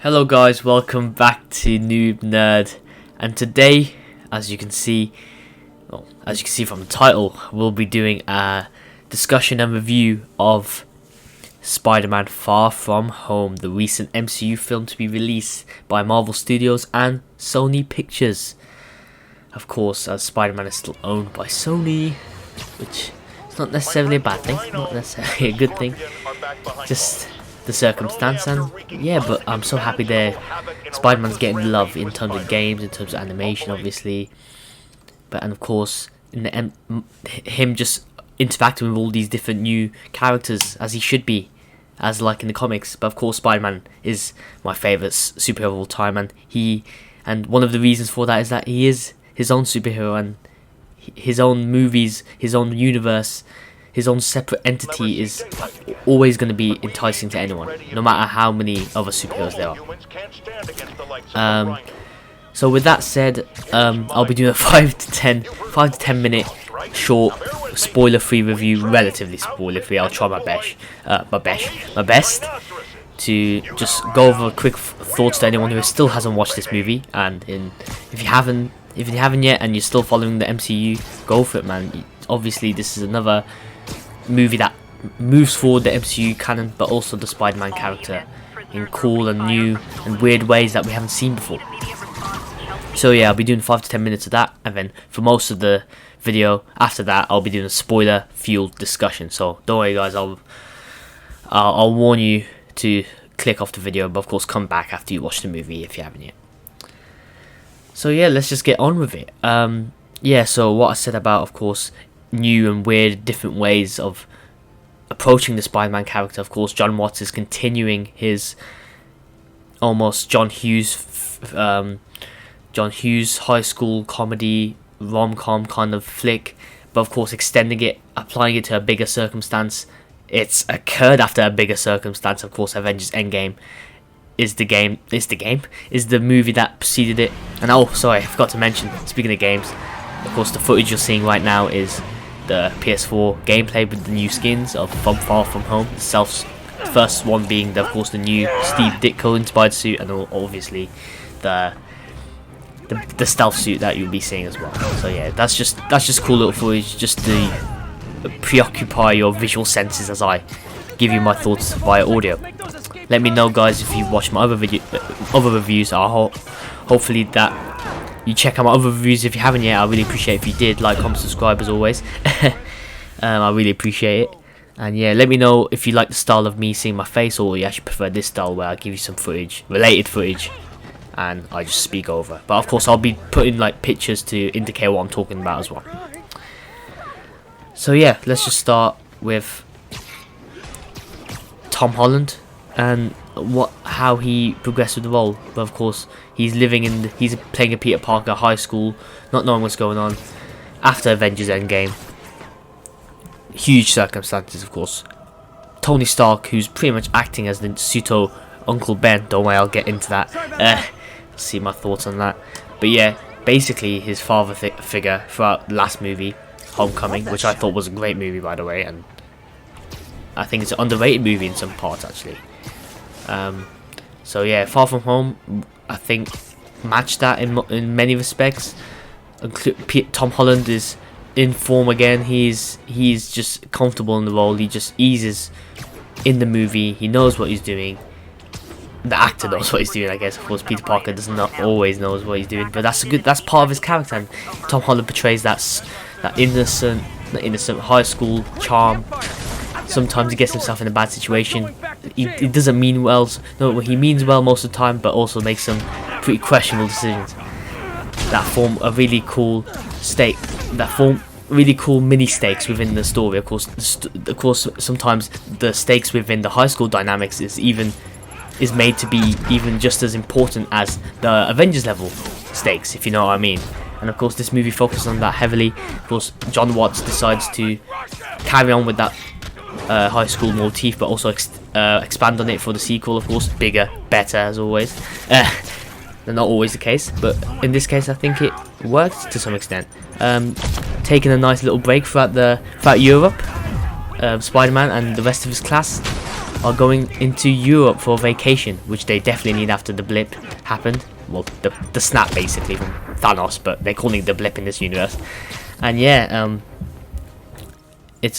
Hello guys, welcome back to Noob Nerd, and today, as you can see from the title, we'll be doing a discussion and review of Spider-Man Far From Home, the recent MCU film to be released by Marvel Studios and Sony Pictures. Of course, as Spider-Man is still owned by Sony, which is not necessarily a bad thing, not necessarily a good thing, just the circumstance. And yeah, but I'm so happy that Spider-Man's getting love in terms of games, in terms of animation, obviously, and of course in the him just interacting with all these different new characters as he should be, as like in the comics. But of course Spider-Man is my favourite superhero of all time, and one of the reasons for that is that he is his own superhero, and his own movies, his own universe, his own separate entity is always going to be enticing to anyone, no matter how many other superheroes there are. So with that said, I'll be doing a 5 to 10 minute short spoiler-free review, relatively spoiler-free. I'll try my best to just go over quick thoughts to anyone who still hasn't watched this movie. And if you haven't yet and you're still following the MCU, go for it, man. Obviously this is another movie that moves forward the MCU canon, but also the Spider-Man character in cool and new and weird ways that we haven't seen before. So yeah, I'll be doing 5 to 10 minutes of that, and then for most of the video after that I'll be doing a spoiler-fueled discussion. So don't worry guys, I'll warn you to click off the video, but of course come back after you watch the movie if you haven't yet. So yeah, let's just get on with it. Yeah, so what I said about, of course, new and weird different ways of approaching the Spider-Man character. Of course, John Watts is continuing his almost John Hughes high school comedy rom-com kind of flick, but of course extending it, applying it to a bigger circumstance. It's occurred after a bigger circumstance. Of course, Avengers Endgame is the movie that preceded it. And oh, sorry, I forgot to mention, speaking of games, of course the footage you're seeing right now is the PS4 gameplay with the new skins of Far From Home. The first one being, of course, the new Steve Ditko inspired suit, and obviously the stealth suit that you'll be seeing as well. So yeah, that's just cool little footage, just to preoccupy your visual senses as I give you my thoughts via audio. Let me know, guys, if you've watched my other reviews. Hopefully that you check out my other reviews if you haven't yet. I really appreciate if you did. Like, comment, subscribe as always. I really appreciate it. And yeah, let me know if you like the style of me seeing my face, or you actually prefer this style where I give you some related footage, and I just speak over. But of course I'll be putting like pictures to indicate what I'm talking about as well. So yeah, let's just start with Tom Holland and how he progressed with the role. But of course he's playing a Peter Parker high school, not knowing what's going on after Avengers Endgame. Huge circumstances, of course. Tony Stark, who's pretty much acting as the pseudo Uncle Ben. Don't worry, I'll get into that. See my thoughts on that. But yeah, basically his father figure throughout the last movie, Homecoming, which I thought was a great movie, by the way, and I think it's an underrated movie in some parts actually. So yeah, Far From Home, I think, matched that in many respects. Tom Holland is in form again. He's just comfortable in the role. He just eases in the movie. He knows what he's doing. The actor knows what he's doing, I guess. Of course, Peter Parker does not always knows what he's doing, but that's part of his character. And Tom Holland portrays that innocent high school charm. Sometimes he gets himself in a bad situation. He doesn't mean well. No, he means well most of the time, but also makes some pretty questionable decisions that form a really cool really cool mini stakes within the story. Of course, sometimes the stakes within the high school dynamics is made to be even just as important as the Avengers level stakes, if you know what I mean. And of course this movie focuses on that heavily. Of course John Watts decides to carry on with that high school motif, but also expand on it for the sequel. Of course, bigger, better as always. Not always the case, but in this case I think it worked to some extent. Taking a nice little break throughout Europe, Spider-Man and the rest of his class are going into Europe for a vacation, which they definitely need after the blip happened. Well, the snap basically from Thanos, but they're calling it the blip in this universe. And yeah, it's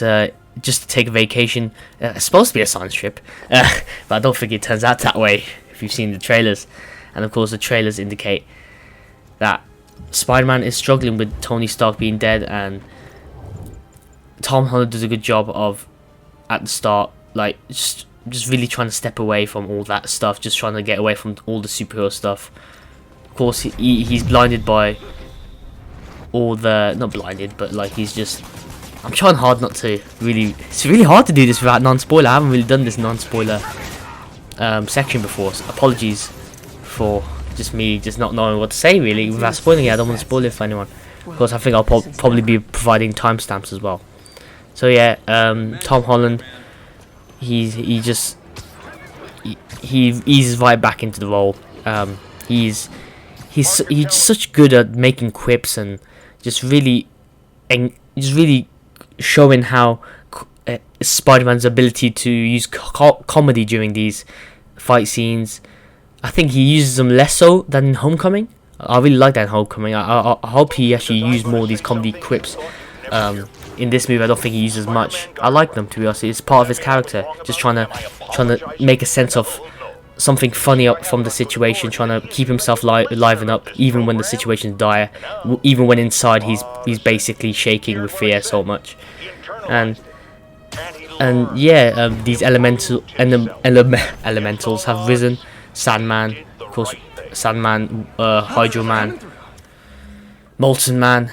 just to take a vacation. It's supposed to be a science trip, but I don't think it turns out that way if you've seen the trailers. And of course, the trailers indicate that Spider-Man is struggling with Tony Stark being dead, and Tom Holland does a good job of, at the start, like just really trying to step away from all that stuff, just trying to get away from all the superhero stuff. Of course, he's blinded by all the, not blinded, but like he's just, I'm trying hard not to really, it's really hard to do this without non-spoiler. I haven't really done this non-spoiler section before, so apologies for just me just not knowing what to say really without spoiling it. I don't want to spoil it for anyone. Of course, I think I'll probably be providing timestamps as well. So yeah, Tom Holland, he eases right back into the role. He's such good at making quips and just really showing how Spider-Man's ability to use comedy during these fight scenes. I think he uses them less so than in Homecoming. I really like that in Homecoming. I hope he actually used more of these comedy quips. In this movie, I don't think he uses much. I like them, to be honest. It's part of his character, just trying to make a sense of something funny up from the situation, trying to keep himself liven up, even when the situation's dire, even when inside he's basically shaking with fear so much. And yeah, these elementals have risen. Sandman, of course, Sandman, Hydro Man, Molten Man,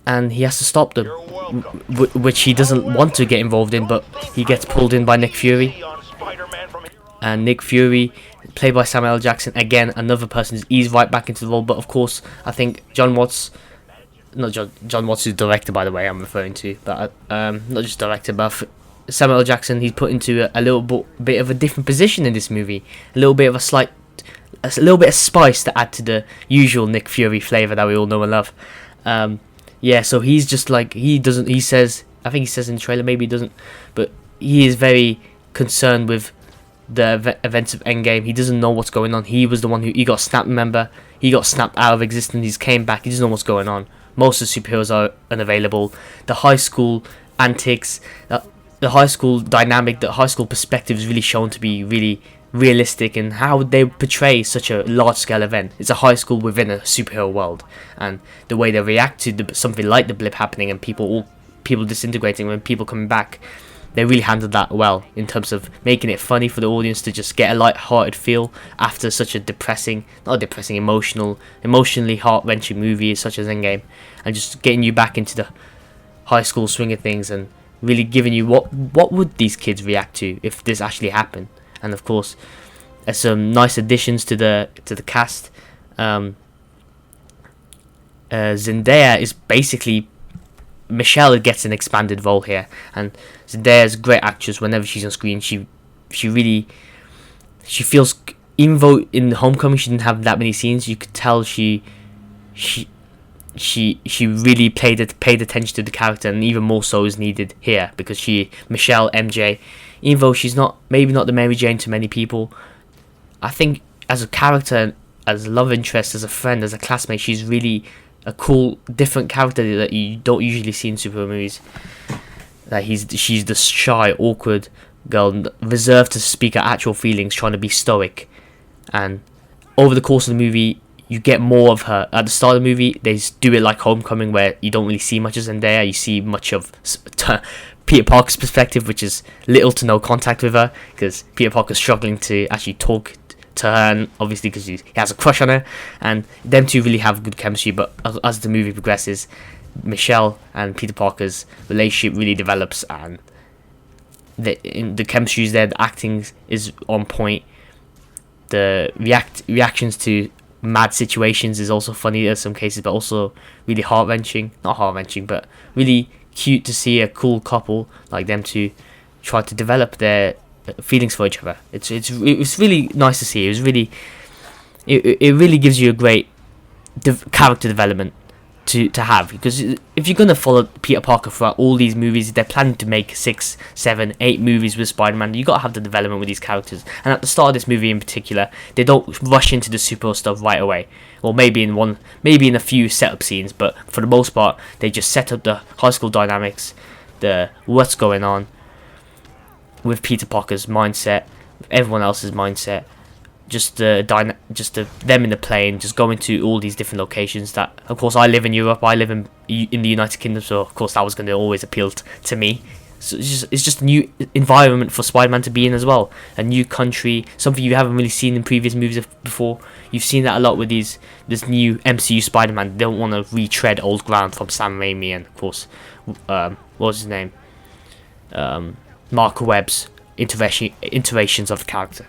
and he has to stop them, which he doesn't want to get involved in, but he gets pulled in by Nick Fury. And Nick Fury, played by Samuel L. Jackson, again another person who's eased right back into the role. But of course, I think John Watts, not John Watts is director, by the way, I'm referring to, but not just director, but Samuel L. Jackson, he's put into a little bit of a different position in this movie, a little bit of a little bit of spice to add to the usual Nick Fury flavor that we all know and love. Yeah, so he's just like, he says, I think he says in the trailer, maybe he doesn't, but he is very concerned with the events of Endgame. He doesn't know what's going on. He was the one he got snapped, remember? He got snapped out of existence, he's came back, he doesn't know what's going on. Most of the superheroes are unavailable. The high school antics, the high school dynamic, the high school perspective is really shown to be really realistic in how they portray such a large-scale event. It's a high school within a superhero world, and the way they react to something like the blip happening and people disintegrating when people coming back, they really handled that well in terms of making it funny for the audience to just get a light-hearted feel after such a emotionally heart-wrenching movie such as Endgame, and just getting you back into the high school swing of things and really giving you what would these kids react to if this actually happened. And of course, there's some nice additions to the cast. Zendaya is basically, Michelle gets an expanded role here, and Zendaya's a great actress. Whenever she's on screen, she feels, even though in Homecoming she didn't have that many scenes, you could tell she really paid attention to the character, and even more so is needed here because Michelle MJ, even though she's maybe not the Mary Jane to many people, I think as a character, as a love interest, as a friend, as a classmate, she's really a cool, different character that you don't usually see in superhero movies. That she's the shy, awkward girl, reserved to speak her actual feelings, trying to be stoic. And over the course of the movie, you get more of her. At the start of the movie, they do it like Homecoming, where you don't really see much of Zendaya. You see much of Peter Parker's perspective, which is little to no contact with her, because Peter Parker's struggling to actually talk to her, and obviously because he has a crush on her, and them two really have good chemistry. But as the movie progresses, Michelle and Peter Parker's relationship really develops, and the chemistry is there, the acting is on point, the reactions to mad situations is also funny in some cases, but also really heart-wrenching. Not heart-wrenching, but really cute to see a cool couple like them to try to develop their feelings for each other. It's really nice to see. It really gives you a great character development to have, because if you're gonna follow Peter Parker throughout all these movies, they're planning to make 6, 7, 8 movies with Spider-Man. You gotta have the development with these characters, and at the start of this movie in particular, they don't rush into the superhero stuff right away, or maybe in a few setup scenes, but for the most part, they just set up the high school dynamics, the what's going on with Peter Parker's mindset, everyone else's mindset. Just them in the plane, just going to all these different locations. That, of course, I live in Europe. I live in the United Kingdom, so of course that was going to always appeal to me. So it's just a new environment for Spider-Man to be in as well. A new country, something you haven't really seen in previous movies before. You've seen that a lot with this new MCU Spider-Man. They don't want to retread old ground from Sam Raimi and, of course, what was his name? Mark Webb's iterations of the character.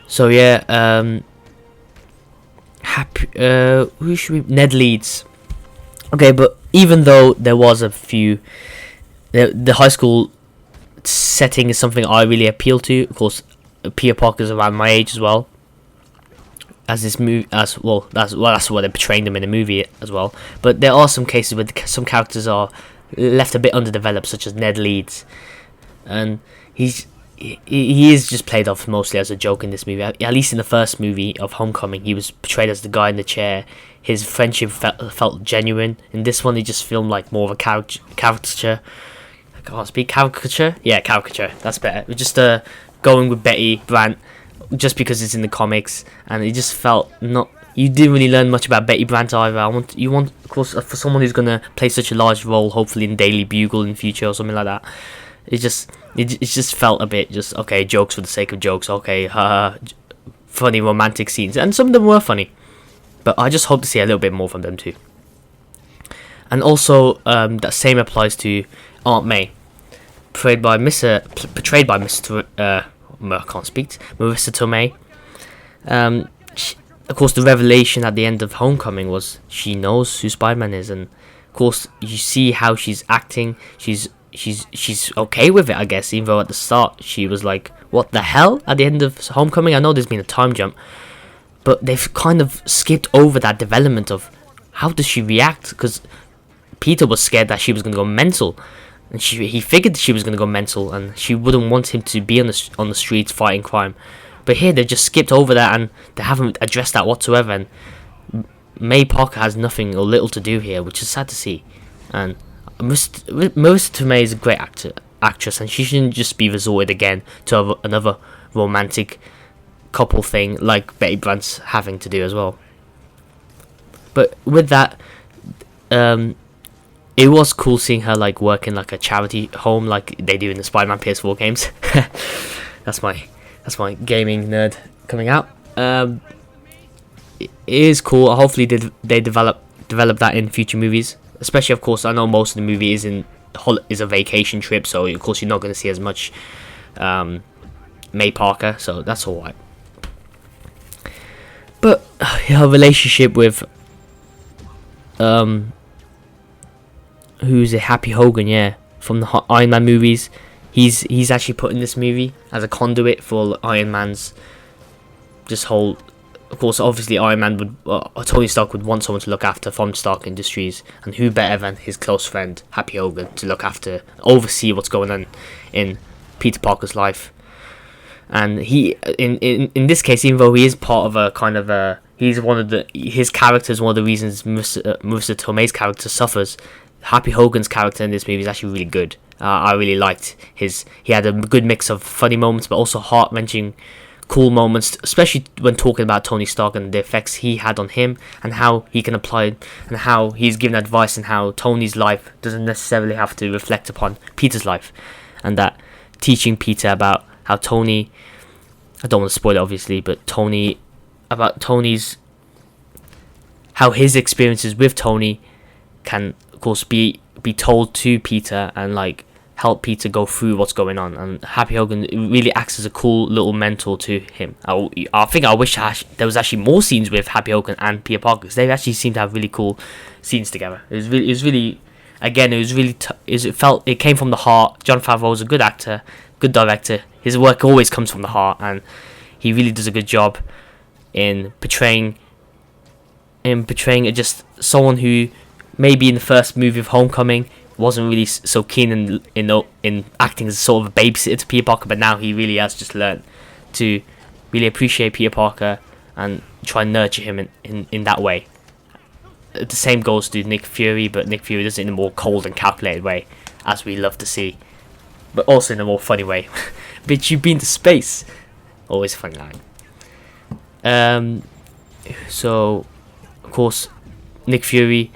So yeah, who should we? Ned Leeds. Okay, but even though there was a few, the high school setting is something I really appeal to. Of course, Peter Parker's around my age as well. As this movie, that's what they're portraying them in the movie as well. But there are some cases where some characters are left a bit underdeveloped, such as Ned Leeds, and he is just played off mostly as a joke in this movie. At least in the first movie of Homecoming, he was portrayed as the guy in the chair. His friendship felt genuine. In this one, he just filmed like more of a caricature. I can't speak. Caricature? Yeah, caricature. That's better. We're just going with Betty Brant just because it's in the comics, and it just felt not. You didn't really learn much about Betty Brant either. Of course, for someone who's gonna play such a large role, hopefully in Daily Bugle in the future or something like that. It just felt a bit just okay, jokes for the sake of jokes, okay, funny romantic scenes, and some of them were funny, but I just hope to see a little bit more from them too. And also, that same applies to Aunt May, portrayed by Mr. I can't speak, Marissa Tomei. Of course, the revelation at the end of Homecoming was she knows who Spider-Man is, and of course you see how she's acting. She's okay with it, I guess, even though at the start she was like, what the hell? At the end of Homecoming, I know there's been a time jump, but they've kind of skipped over that development of how does she react, because Peter was scared that she was going to go mental, and he figured she was going to go mental, and she wouldn't want him to be on the streets fighting crime. But here they've just skipped over that, and they haven't addressed that whatsoever, and May Parker has nothing or little to do here, which is sad to see. And Marissa Tomei is a great actress, and she shouldn't just be resorted again to another romantic couple thing like Betty Brant's having to do as well. But with that, it was cool seeing her like work in like a charity home like they do in the Spider-Man PS4 games. That's my gaming nerd coming out. It is cool. Hopefully they develop that in future movies. Especially, of course, I know most of the movie is a vacation trip, so of course you're not going to see as much May Parker, so that's alright. But her relationship with who's it? Happy Hogan, yeah, from the Iron Man movies. He's actually put in this movie as a conduit for Iron Man's just whole. Of course, obviously, Iron Man Tony Stark would want someone to look after from Stark Industries, and who better than his close friend Happy Hogan to look after, oversee what's going on in Peter Parker's life. And he, in this case, even though he is part of a kind of a, his character is one of the reasons Marissa Tomei's character suffers. Happy Hogan's character in this movie is actually really good. I really liked he had a good mix of funny moments, but also heart-wrenching, cool moments, especially when talking about Tony Stark and the effects he had on him, and how he can apply it, and how he's given advice, and how Tony's life doesn't necessarily have to reflect upon Peter's life, and that teaching Peter about how Tony, I don't want to spoil it obviously, but how his experiences with Tony can of course be told to Peter and like help Peter go through what's going on. And Happy Hogan really acts as a cool little mentor to him. I think I wish there was actually more scenes with Happy Hogan and Peter Parker, because they actually seem to have really cool scenes together. It was really it came from the heart. Jon Favreau is a good actor, good director. His work always comes from the heart, and he really does a good job in portraying just someone who maybe in the first movie of Homecoming wasn't really so keen in acting as sort of a babysitter to Peter Parker, but now he really has just learned to really appreciate Peter Parker and try and nurture him in that way. The same goes to Nick Fury, but Nick Fury does it in a more cold and calculated way, as we love to see, but also in a more funny way. Bitch, you've been to space. Always a funny line. So, of course, Nick Fury,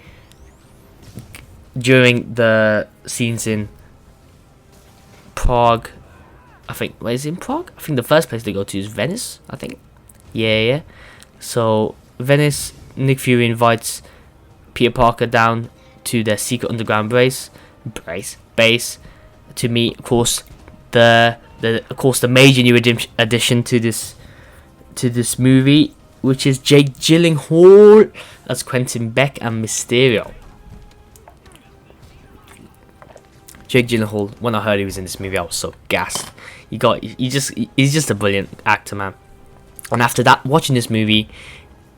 during the scenes in Prague, I think, where is it in Prague? I think the first place they go to is Venice, I think. Yeah. So, Venice, Nick Fury invites Peter Parker down to their secret underground base to meet, of course, the major new addition to this movie, which is Jake Gyllenhaal as Quentin Beck and Mysterio. Jake Gyllenhaal, when I heard he was in this movie, I was so gassed. He's just a brilliant actor, man. And after that, watching this movie,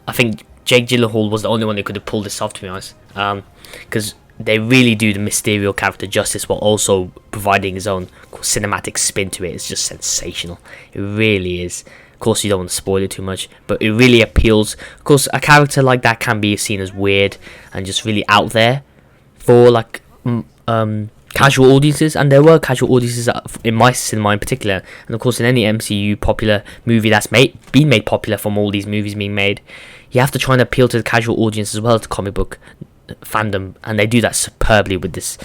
I think Jake Gyllenhaal was the only one who could have pulled this off, to be honest. Because they really do the Mysterio character justice while also providing his own cinematic spin to it. It's just sensational. It really is. Of course, you don't want to spoil it too much, but it really appeals. Of course, a character like that can be seen as weird and just really out there for like casual audiences, and there were casual audiences in my cinema in particular, and of course in any MCU popular movie that's been made popular from all these movies being made, you have to try and appeal to the casual audience as well as the comic book fandom, and they do that superbly with this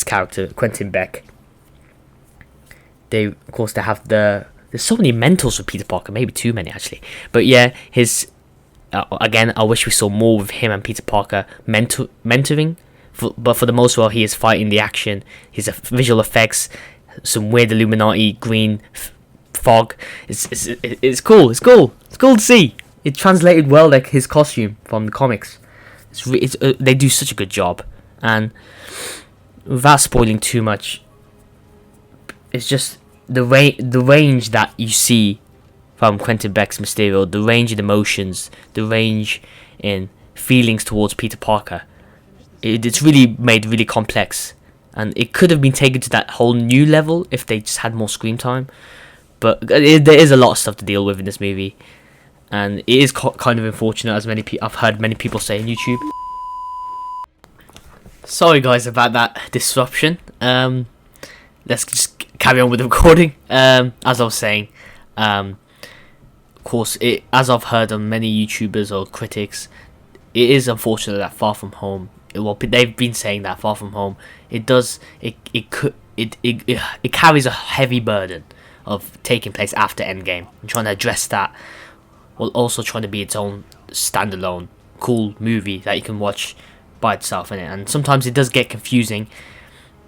character Quentin Beck. They have there's so many mentors for Peter Parker, maybe too many actually, but yeah, his again, I wish we saw more with him and Peter Parker mentoring. But for the most part, he is fighting the action. His visual effects, some weird Illuminati green fog. It's cool. It's cool to see. It translated well, like his costume from the comics. They do such a good job, and without spoiling too much, it's just the range that you see from Quentin Beck's Mysterio, the range in emotions, the range in feelings towards Peter Parker. It's really made really complex, and it could have been taken to that whole new level if they just had more screen time. But there is a lot of stuff to deal with in this movie, and it is kind of unfortunate, as I've heard many people say on YouTube. Sorry guys about that disruption. Let's just carry on with the recording. As I was saying, of course, as I've heard on many YouTubers or critics, it is unfortunate that Far From Home. Well, they've been saying that Far From Home, it carries a heavy burden of taking place after Endgame, and trying to address that while also trying to be its own standalone cool movie that you can watch by itself in it. And sometimes it does get confusing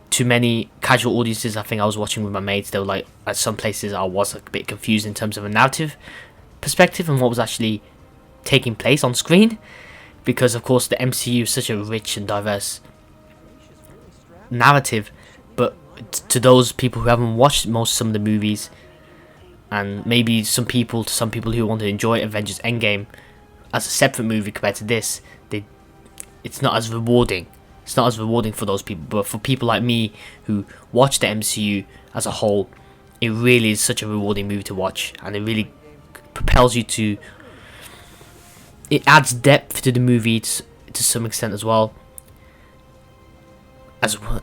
to many casual audiences. I think I was watching with my mates, they were like, at some places I was a bit confused in terms of a narrative perspective and what was actually taking place on screen. Because, of course, the MCU is such a rich and diverse narrative. But to those people who haven't watched some of the movies, and maybe some people who want to enjoy Avengers Endgame as a separate movie compared to this, it's not as rewarding. It's not as rewarding for those people. But for people like me who watch the MCU as a whole, it really is such a rewarding movie to watch. And it really propels you to... It adds depth to the movie to some extent as well,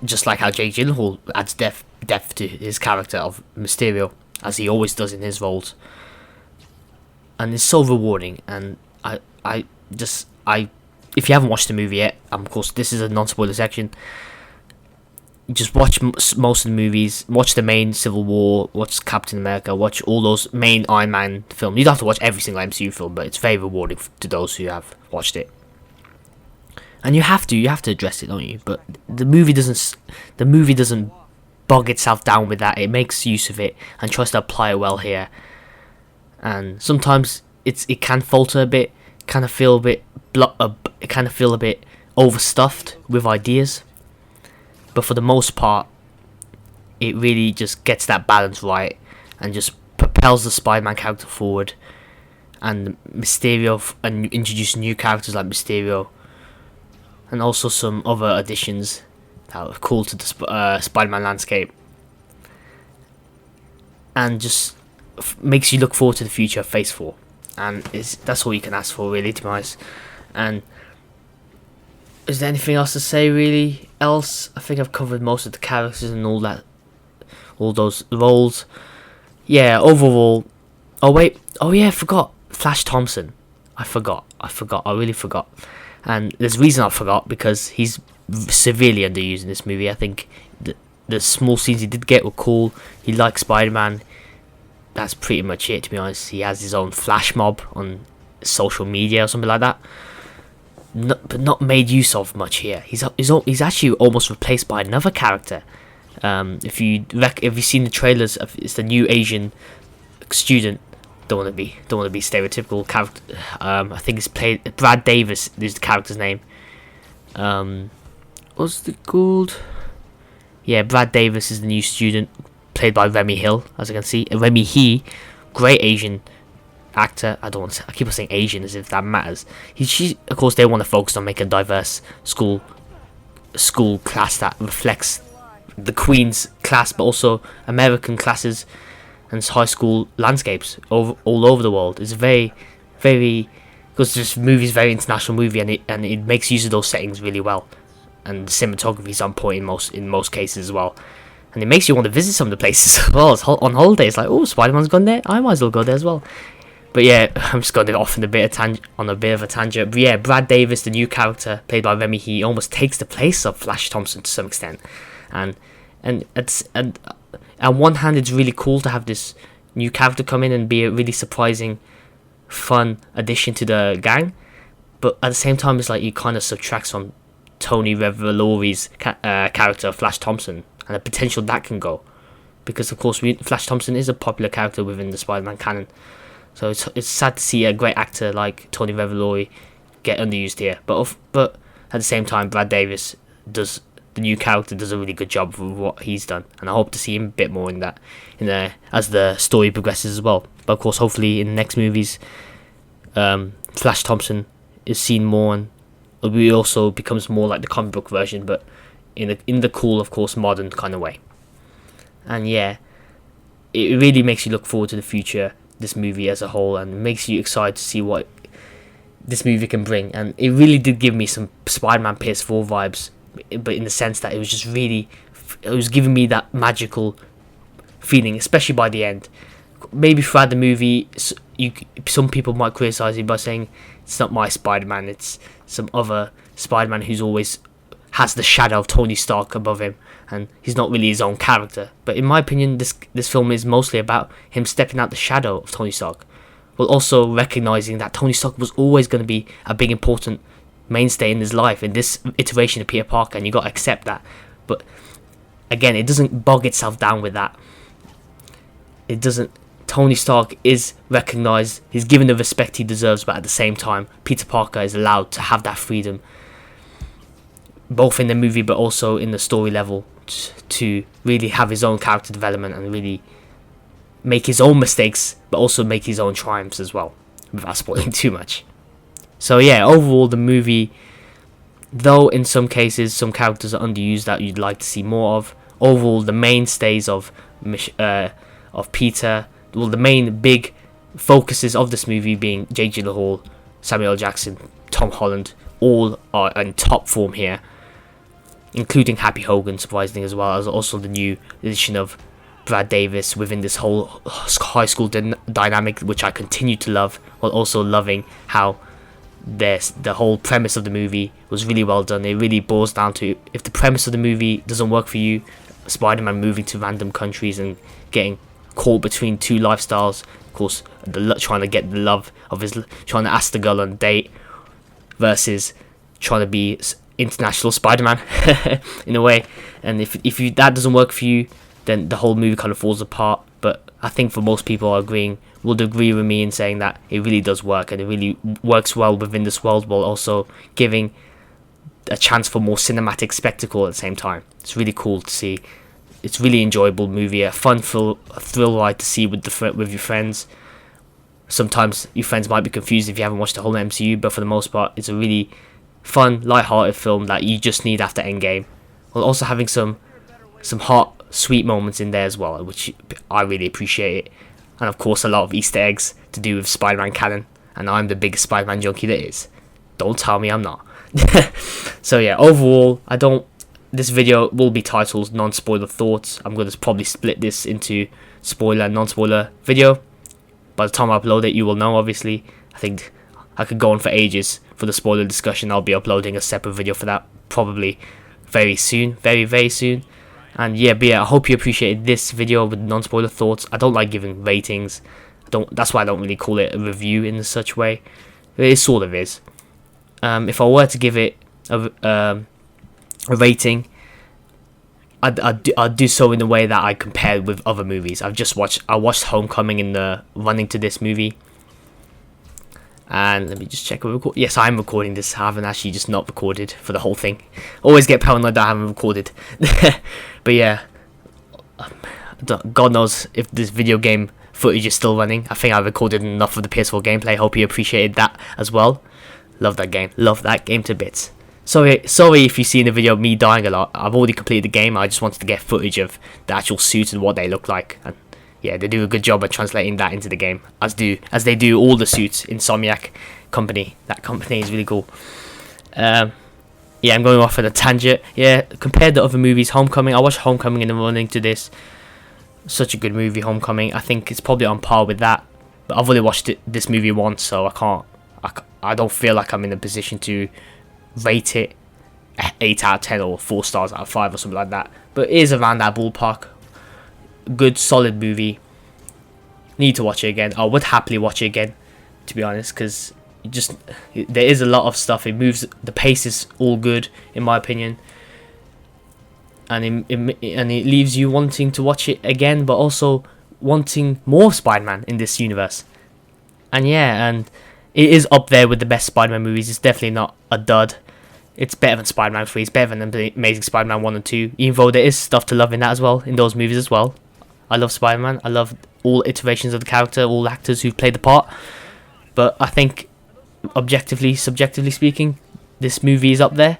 just like how Jake Gyllenhaal adds depth to his character of Mysterio, as he always does in his roles, and it's so rewarding. And I if you haven't watched the movie yet, of course this is a non-spoiler section, just watch most of the movies, watch the main Civil War, watch Captain America, watch all those main Iron Man films. You don't have to watch every single MCU film, but it's very rewarding to those who have watched it. And you have to address it, don't you? But the movie doesn't bog itself down with that. It makes use of it and tries to apply it well here. And sometimes it can falter a bit, kind of feel a bit overstuffed with ideas. But for the most part, it really just gets that balance right and just propels the Spider-Man character forward, and Mysterio, and introduce new characters like Mysterio, and also some other additions that are cool to the Spider-Man landscape, and just makes you look forward to the future of Phase 4, and that's all you can ask for, really, to be honest. And is there anything else to say, really? Else, I think I've covered most of the characters and all that, all those roles. Yeah, overall. Oh wait, oh yeah, I forgot Flash Thompson. I really forgot. And there's a reason I forgot, because he's severely underused in this movie. I think the small scenes he did get were cool. He likes Spider-Man. That's pretty much it, to be honest. He has his own flash mob on social media or something like that. But not made use of much here. He's actually almost replaced by another character. If you've seen the trailers, it's the new Asian student. Don't want to be stereotypical character. I think it's played Brad Davis is the character's name. What's it called? Yeah, Brad Davis is the new student, played by Remy Hill, as I can see. Remy He, great Asian actor. I keep on saying Asian as if that matters. Of course, they want to focus on making a diverse school class that reflects the Queen's class, but also American classes and high school landscapes all over the world. It's very, very, because this movie is a very international movie, and it makes use of those settings really well, and the cinematography is on point in most cases as well. And it makes you want to visit some of the places as well. On holiday, it's like, oh, Spider-Man's gone there, I might as well go there as well. But yeah, I'm just going off on a bit of a tangent. But yeah, Brad Davis, the new character played by Remy, he almost takes the place of Flash Thompson to some extent. And on one hand, it's really cool to have this new character come in and be a really surprising, fun addition to the gang. But at the same time, it's like you kind of subtracts from Tony Revolori's character, Flash Thompson, and the potential that can go. Because of course, Flash Thompson is a popular character within the Spider-Man canon. So it's sad to see a great actor like Tony Revolori get underused here. But at the same time, Brad Davis the new character does a really good job with what he's done, and I hope to see him a bit more in there as the story progresses as well. But of course, hopefully in the next movies, Flash Thompson is seen more, and it also becomes more like the comic book version, but in the cool, of course, modern kind of way. And yeah, it really makes you look forward to the future, this movie as a whole, and makes you excited to see what this movie can bring. And it really did give me some Spider-Man PS4 vibes, but in the sense that it was giving me that magical feeling, especially by the end. Maybe throughout the movie, some people might criticize it by saying it's not my Spider-Man, it's some other Spider-Man who's always has the shadow of Tony Stark above him, and he's not really his own character. But in my opinion, this film is mostly about him stepping out the shadow of Tony Stark, while also recognizing that Tony Stark was always going to be a big important mainstay in his life in this iteration of Peter Parker, and you got to accept that. But again, it doesn't bog itself down with that. Tony Stark is recognized, he's given the respect he deserves, but at the same time, Peter Parker is allowed to have that freedom, both in the movie but also in the story level, to really have his own character development and really make his own mistakes, but also make his own triumphs as well, without spoiling too much. So yeah, overall the movie, though in some cases some characters are underused that you'd like to see more of, overall the mainstays of Peter, well, the main big focuses of this movie being Jake Gyllenhaal, Samuel L. Jackson, Tom Holland, all are in top form here, including Happy Hogan, surprisingly, as well as also the new addition of Brad Davis within this whole high school dynamic, which I continue to love, while also loving how the whole premise of the movie was really well done. It really boils down to, if the premise of the movie doesn't work for you, Spider-Man moving to random countries and getting caught between two lifestyles, of course, trying to get the love of trying to ask the girl on a date, versus trying to be international Spider-Man in a way. And if that doesn't work for you, then the whole movie kind of falls apart. But I think for most people would agree with me in saying that it really does work, and it really works well within this world, while also giving a chance for more cinematic spectacle at the same time. It's really cool to see it's really enjoyable movie, a fun thrill ride to see with your friends. Sometimes your friends might be confused if you haven't watched the whole MCU, but for the most part, it's a really fun, light-hearted film that you just need after Endgame, while also having some hot, sweet moments in there as well, which I really appreciate it. And of course, a lot of Easter eggs to do with Spider-Man canon, and I'm the biggest Spider-Man junkie there is. Don't tell me I'm not. So yeah, overall, this video will be titled non-spoiler thoughts. I'm going to probably split this into spoiler and non-spoiler video. By the time I upload it, you will know, obviously. I think I could go on for ages for the spoiler discussion. I'll be uploading a separate video for that probably very soon, very, very soon. And yeah, but yeah, I hope you appreciated this video with non-spoiler thoughts. I don't like giving ratings. That's why I don't really call it a review in such way. It sort of is. If I were to give it a rating, I'd do so in the way that I compare with other movies. I watched Homecoming in the running to this movie. And let me just check. Yes, I'm recording this. I haven't actually just not recorded for the whole thing. Always get paranoid that I haven't recorded. But yeah, God knows if this video game footage is still running. I think I recorded enough of the PS4 gameplay. Hope you appreciated that as well. Love that game. Love that game to bits. Sorry if you see in the video me dying a lot. I've already completed the game. I just wanted to get footage of the actual suits and what they look like. And yeah, they do a good job of translating that into the game, as they do all the suits in Insomniac company. That company is really cool. Yeah, I'm going off on a tangent. Yeah, compared to other movies, Homecoming. I watched Homecoming in the running to this. Such a good movie, Homecoming. I think it's probably on par with that. But I've only watched this movie once, so I don't feel like I'm in a position to rate it 8 out of 10 or 4 stars out of 5 or something like that. But it is around that ballpark. Good, solid movie. Need to watch it again. I would happily watch it again, to be honest, because there is a lot of stuff. It moves. The pace is all good, in my opinion. And it leaves you wanting to watch it again, but also wanting more Spider-Man in this universe. And yeah, and it is up there with the best Spider-Man movies. It's definitely not a dud. It's better than Spider-Man 3. It's better than Amazing Spider-Man 1 and 2. Even though there is stuff to love in that as well, in those movies as well. I love Spider-Man. I love all iterations of the character, all actors who've played the part. But I think, subjectively speaking, this movie is up there.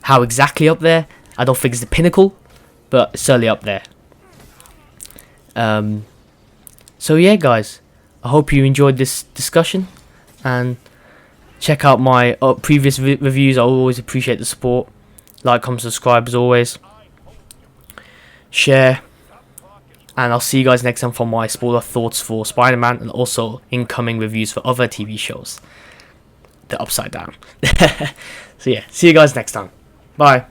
How exactly up there? I don't think it's the pinnacle, but it's certainly up there. So yeah, guys. I hope you enjoyed this discussion, and check out my previous reviews. I always appreciate the support. Like, comment, subscribe as always. Share. And I'll see you guys next time for my spoiler thoughts for Spider-Man, and also incoming reviews for other TV shows. The Upside Down. So yeah, see you guys next time. Bye.